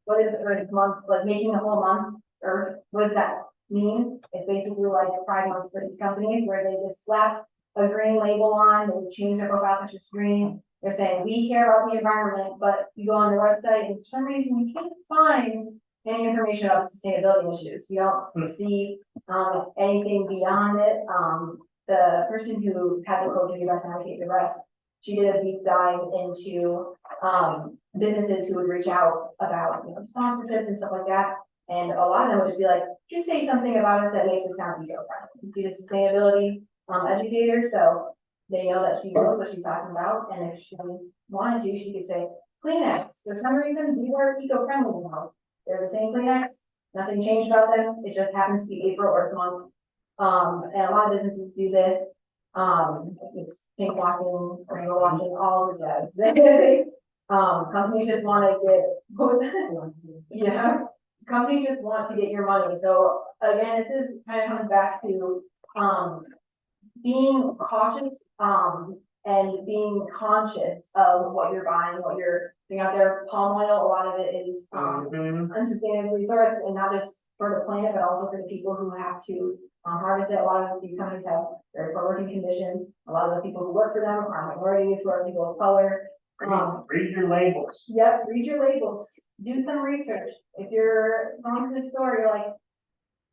[SPEAKER 4] what is Earth Month, like making the whole month Earth, what does that mean? It's basically like a Pride Month for these companies where they just slap a green label on, they change their profile picture to green. They're saying, we care about the environment, but you go on their website and for some reason you can't find any information about sustainability issues. You don't see anything beyond it. The person who had the quote, do your best and allocate the rest, she did a deep dive into businesses who would reach out about sponsorships and stuff like that. And a lot of them would just be like, just say something about us that makes it sound eco-friendly. She's a sustainability educator, so they know that she knows what she's talking about. And if she wanted to, she could say, Kleenex, for some reason, these are eco-friendly now. They're the same Kleenex, nothing changed about them. It just happens to be April Earth Month. And a lot of businesses do this. It's pink washing, rainbow washing, all the jazz. Companies just want to get, what was that? Yeah, companies just want to get your money. So again, this is kind of comes back to being cautious and being conscious of what you're buying, what you're putting out there. Palm oil, a lot of it is unsustainably sourced, and not just for the planet, but also for the people who have to harvest it. A lot of these companies have very poor working conditions. A lot of the people who work for them are minorities, who are people of color.
[SPEAKER 2] Read your labels.
[SPEAKER 4] Yep, read your labels. Do some research. If you're going to the store, you're like,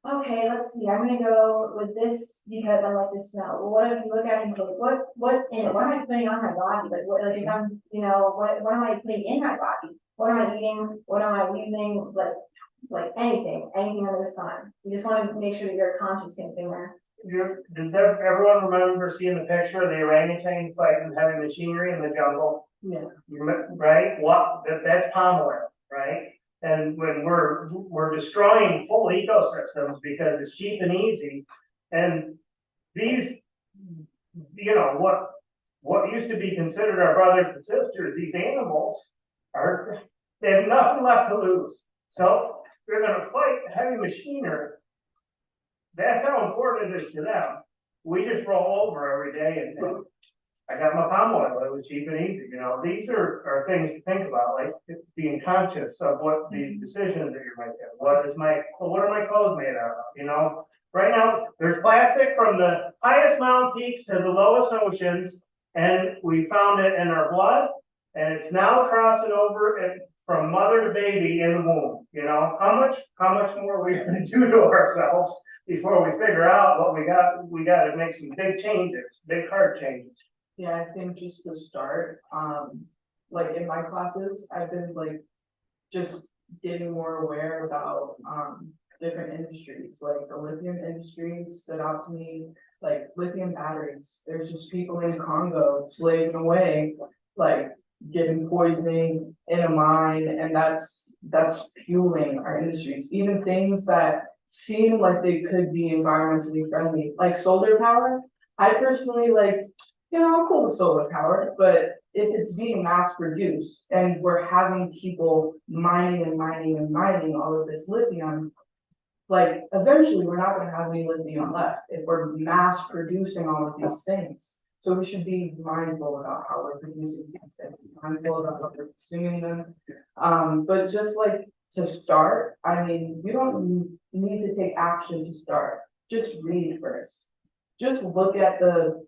[SPEAKER 4] okay, let's see, I'm gonna go with this because I like the smell. Well, what if you look at it and say, what's in it? What am I putting on my body? Like, what, like, if I'm, what am I putting in my body? What am I eating? What am I using? Like anything under the sun. You just wanna make sure that you're a conscious consumer.
[SPEAKER 2] Does everyone remember seeing the picture of the orangutan fighting heavy machinery in the jungle?
[SPEAKER 5] Yeah.
[SPEAKER 2] Right, that's palm oil, right? And when we're destroying whole ecosystems because it's cheap and easy, and these, what used to be considered our brothers and sisters, these animals they have nothing left to lose. So they're gonna fight heavy machinery. That's how important it is to them. We just roll over every day and think, I got my palm oil, it was cheap and easy, these are things to think about, like being conscious of what the decisions that you're making. What are my clothes made out of, Right now, there's plastic from the highest mountain peaks to the lowest oceans, and we found it in our blood, and it's now crossing over from mother to baby in the womb, how much more are we gonna do to ourselves before we figure out what we got to make some big changes, big hard changes.
[SPEAKER 5] Yeah, I think just to start, like in my classes, I've been like just getting more aware about different industries, like the lithium industry stood out to me, like lithium batteries. There's just people in Congo slaving away, like getting poisoning in a mine, and that's fueling our industries. Even things that seem like they could be environmentally friendly, like solar power. I personally I'm cool with solar power, but if it's being mass produced and we're having people mining all of this lithium, like eventually we're not gonna have any lithium left if we're mass producing all of these things. So we should be mindful about how we're producing these things, mindful about how we're consuming them. But just like to start, I mean, you don't need to take action to start. Just read first. Just look at the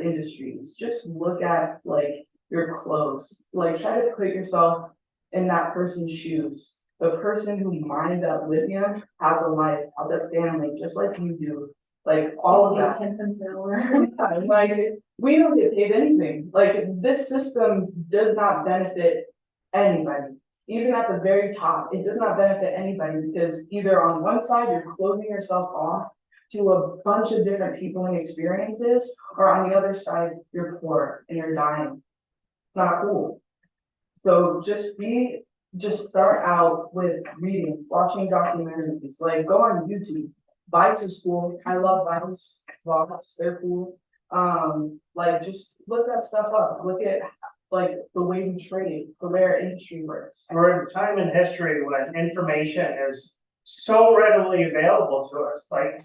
[SPEAKER 5] industries. Just look at like your clothes. Like try to put yourself in that person's shoes. The person who mined that lithium has a life, has a family, just like you do. Like all of that.
[SPEAKER 4] 10 cents an hour.
[SPEAKER 5] Like we don't get paid anything. Like this system does not benefit anybody. Even at the very top, it does not benefit anybody because either on one side you're closing yourself off to a bunch of different people and experiences, or on the other side, you're poor and you're dying. It's not cool. So just start out with reading, watching documentaries, like go on YouTube. Vice is cool. I love Vice vlogs, they're cool. Like just look that stuff up. Look at like the way we trade, the way our industry works.
[SPEAKER 2] We're in a time in history when information is so readily available to us, like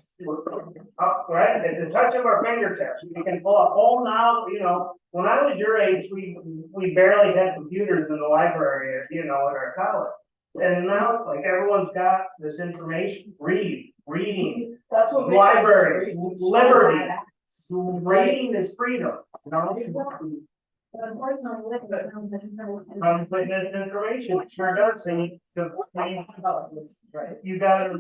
[SPEAKER 2] right at the touch of our fingertips. We can pull up all now, when I was your age, we barely had computers in the library, at our college. And now, like everyone's got this information, reading,
[SPEAKER 5] That's what
[SPEAKER 2] libraries, liberty. Reading is freedom,
[SPEAKER 8] But unfortunately,
[SPEAKER 2] Putting this information, it sure does, right? You gotta,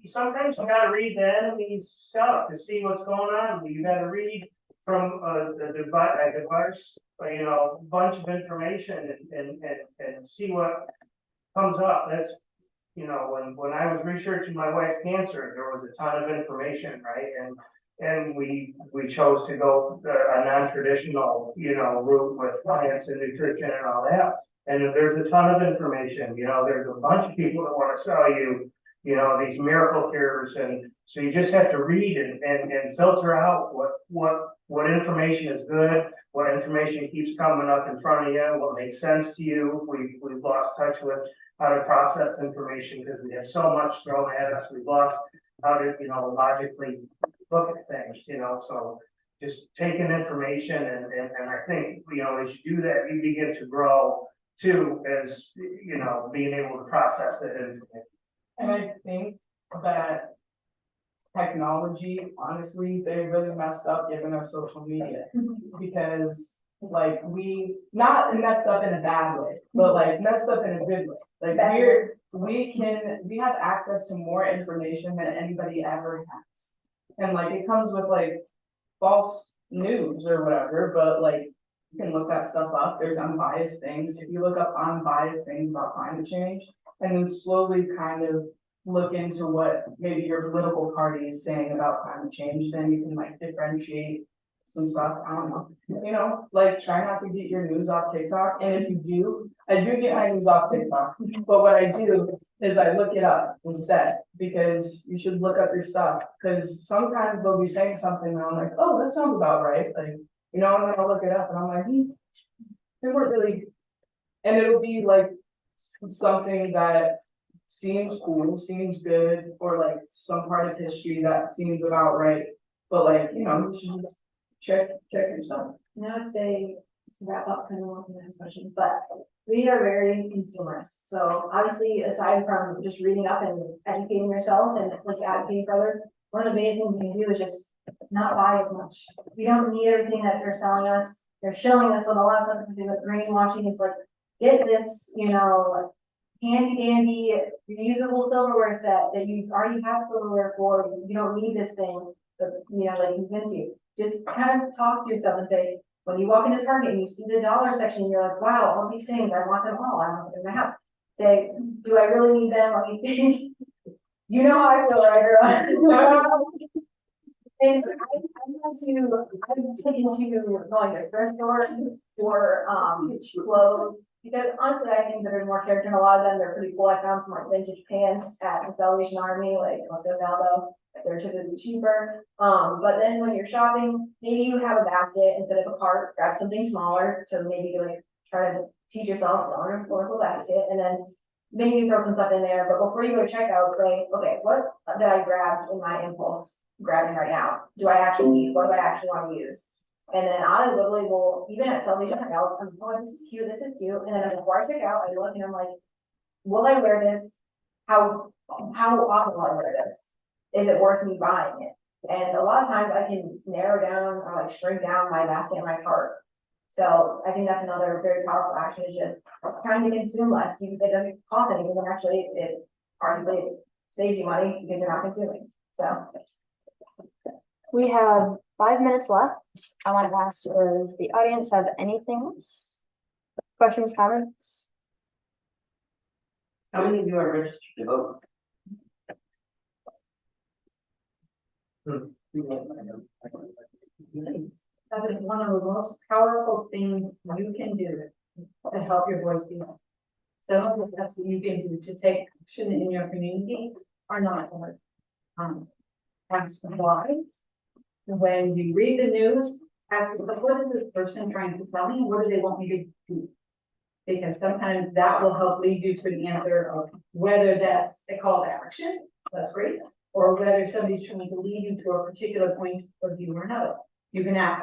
[SPEAKER 2] sometimes you gotta read the enemy's stuff to see what's going on. You gotta read from a device, bunch of information and see what comes up. That's, when I was researching my wife's cancer, there was a ton of information, right? And we chose to go a non-traditional, route with plants and nutrition and all that. And there's a ton of information, there's a bunch of people that want to sell you, these miracle cures. And so you just have to read and filter out what information is good, what information keeps coming up in front of you, what makes sense to you. We've lost touch with how to process information because we have so much thrown at us. We've lost how to, logically look at things, so just taking information and I think, as you do that, you begin to grow too, as, being able to process that information.
[SPEAKER 5] And I think that technology, honestly, they really messed up giving us social media because we not messed up in a bad way, but like messed up in a good way. Like we have access to more information than anybody ever has. And like, it comes with like false news or whatever, but like, you can look that stuff up. There's unbiased things. If you look up unbiased things about climate change, and then slowly kind of look into what maybe your political party is saying about climate change, then you can like differentiate some stuff. I don't know. You know, like try not to get your news off TikTok. And if you do, I do get my news off TikTok. But what I do is I look it up instead, because you should look up your stuff. Because sometimes they'll be saying something and I'm like, oh, that sounds about right. Like, you know, and then I'll look it up and I'm like, they weren't really, and it'll be like something that seems cool, seems good, or like some part of history that seems about right. But like, you know, you should just check yourself.
[SPEAKER 4] And I would say, to wrap up, some of the next questions, but we are very consumerist. So obviously, aside from just reading up and educating yourself and like advocating for others, one of the biggest things you can do is just not buy as much. We don't need everything that they're selling us. They're showing us on the last one to do with greenwashing. It's like, get this, you know, handy dandy reusable silverware set that you already have silverware for. You don't need this thing, but you know, like convince you. Just kind of talk to yourself and say, when you walk into Target and you see the dollar section, you're like, wow, all these things, I want them all. I want them in my house. Say, do I really need them? What do you think? You know how I feel, right, girl? And I've taken to going to thrift store for clothes, because honestly, I think that there's more character in a lot of them. They're pretty cool. I found some like vintage pants at the Salvation Army, like Moscow Salvo. They're typically cheaper. But then when you're shopping, maybe you have a basket instead of a cart. Grab something smaller to maybe like try to teach yourself to own a portable basket, and then maybe you throw some stuff in there. But before you go to checkout, say, okay, what did I grab in my impulse grabbing right now? Do I actually need? What do I actually want to use? And then I literally will, even at Salvation Army, I'm oh, this is cute, and then before I check out, I look and I'm like, will I wear this? How often will I wear this? Is it worth me buying it? And a lot of times I can narrow down or like shrink down my basket and my cart. So I think that's another very powerful action, is just trying to consume less. It doesn't cost anything, and actually it arguably saves you money because you're not consuming. So
[SPEAKER 1] We have 5 minutes left. I want to ask, does the audience have anything else? Questions, comments?
[SPEAKER 6] How many of you are registered to vote?
[SPEAKER 3] That is one of the most powerful things you can do to help your voice be heard. Some of the steps that you can do to take action in your community are not hard. Ask why. When you read the news, ask yourself, what is this person trying to tell me? What do they want me to do? Because sometimes that will help lead you to the answer of whether that's a call to action, that's great, or whether somebody's trying to lead you to a particular point of view or another. You can ask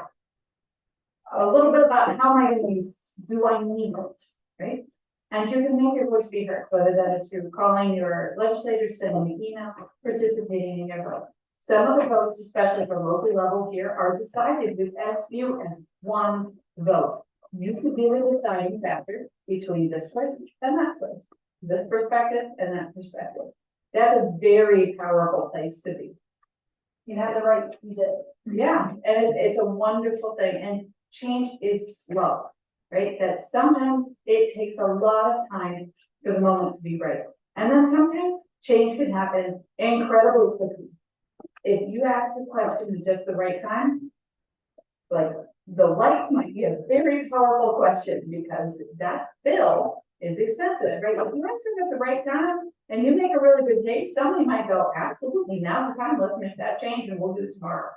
[SPEAKER 3] a little bit about how am I going to use this? Do I need it, right? And you can make your voice be heard, whether that is through calling your legislators, sending an email, participating in your vote. Some of the votes, especially for local level here, are decided with as few as one vote. You could be the deciding factor between this place and that place, this perspective and that perspective. That's a very powerful place to be.
[SPEAKER 4] you have the right to use it.
[SPEAKER 3] Yeah, and it's a wonderful thing, and change is slow, right? That sometimes it takes a lot of time for the moment to be right. And then sometimes change can happen incredibly quickly. If you ask the question at just the right time, like the lights might be a very powerful question, because that bill is expensive, right? If you ask them at the right time and you make a really good case, somebody might go, absolutely, now's the time, let's make that change and we'll do it tomorrow.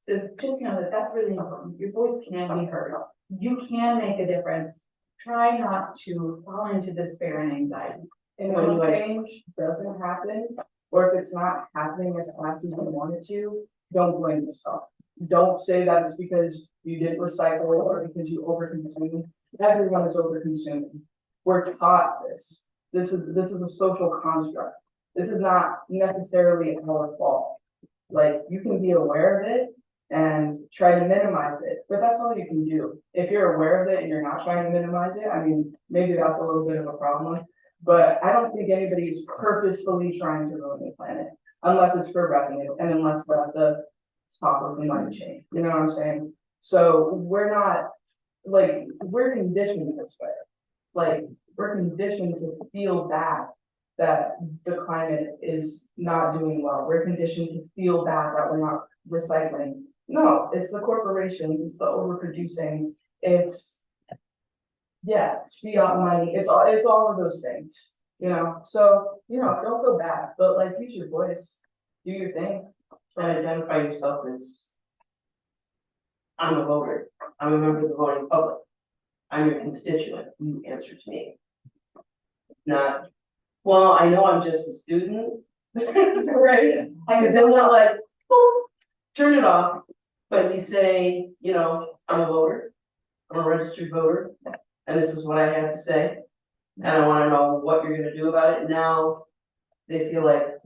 [SPEAKER 3] So just know that that's really important. Your voice can be heard. You can make a difference. Try not to fall into despair and anxiety.
[SPEAKER 5] And when change doesn't happen, or if it's not happening as fast as you want it to, don't blame yourself. Don't say that it's because you didn't recycle or because you overconsumed. Everyone is overconsuming. We're taught this. This is a social construct. This is not necessarily our fault. Like, you can be aware of it and try to minimize it, but that's all you can do. If you're aware of it and you're not trying to minimize it, I mean, maybe that's a little bit of a problem. But I don't think anybody is purposefully trying to ruin the planet, unless it's for revenue, and unless we're at the top of the money chain, you know what I'm saying? So we're not, like, we're conditioned this way. Like, we're conditioned to feel bad that the climate is not doing well. We're conditioned to feel bad that we're not recycling. No, it's the corporations, it's the overproducing, it's, yeah, it's fiat money, it's all of those things, you know? So, you know, don't feel bad, but like, use your voice, do your thing.
[SPEAKER 6] And identify yourself as, I'm a voter, I'm a member of the voting public. I'm your constituent, you answer to me. Not, well, I know I'm just a student. Right? Because then they're like, boom, turn it off. But you say, you know, I'm a voter, I'm a registered voter, and this is what I have to say. And I wanna know what you're gonna do about it. Now, they feel like,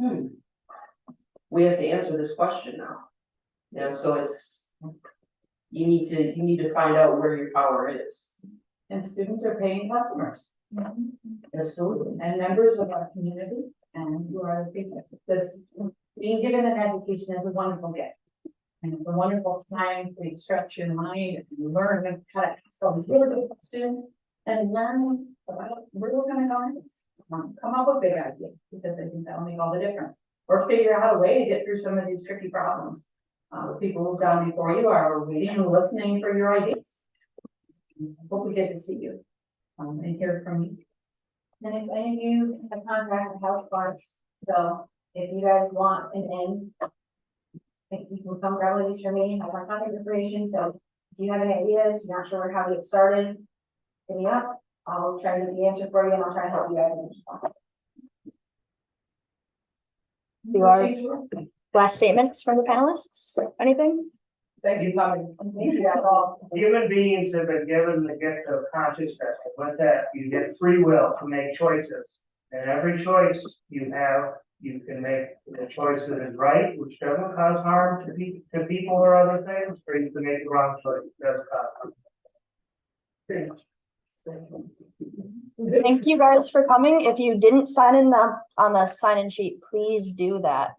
[SPEAKER 6] we have to answer this question now. You know, so it's, you need to find out where your power is.
[SPEAKER 3] And students are paying customers.
[SPEAKER 6] Absolutely.
[SPEAKER 3] And members of our community, and who are the people. This, being given an education is a wonderful gift. And it's a wonderful time to stretch your mind and learn how to ask some really good questions and learn about real kind of knowledge. Come up with big ideas, because I think that'll make all the difference. Or figure out a way to get through some of these tricky problems. The people who've gone before you are waiting and listening for your ideas. Hope we get to see you and hear from you.
[SPEAKER 4] And if any of you have contact with health parks, so if you guys want an in, I think you can come grab one of these for me, I have my contact information, so if you have any ideas, you're not sure how to get started, hit me up, I'll try to get the answer for you, and I'll try to help you guys as much as possible.
[SPEAKER 1] You are, last statements from the panelists, anything?
[SPEAKER 5] Thank you for coming.
[SPEAKER 4] Thank you guys all.
[SPEAKER 2] Human beings have been given the gift of consciousness, and with that, you get free will to make choices. And every choice you have, you can make the choice that is right, which doesn't cause harm to people or other things, or you can make the wrong choice, that does cause harm.
[SPEAKER 1] Thank you guys for coming. If you didn't sign in on the sign-in sheet, please do that.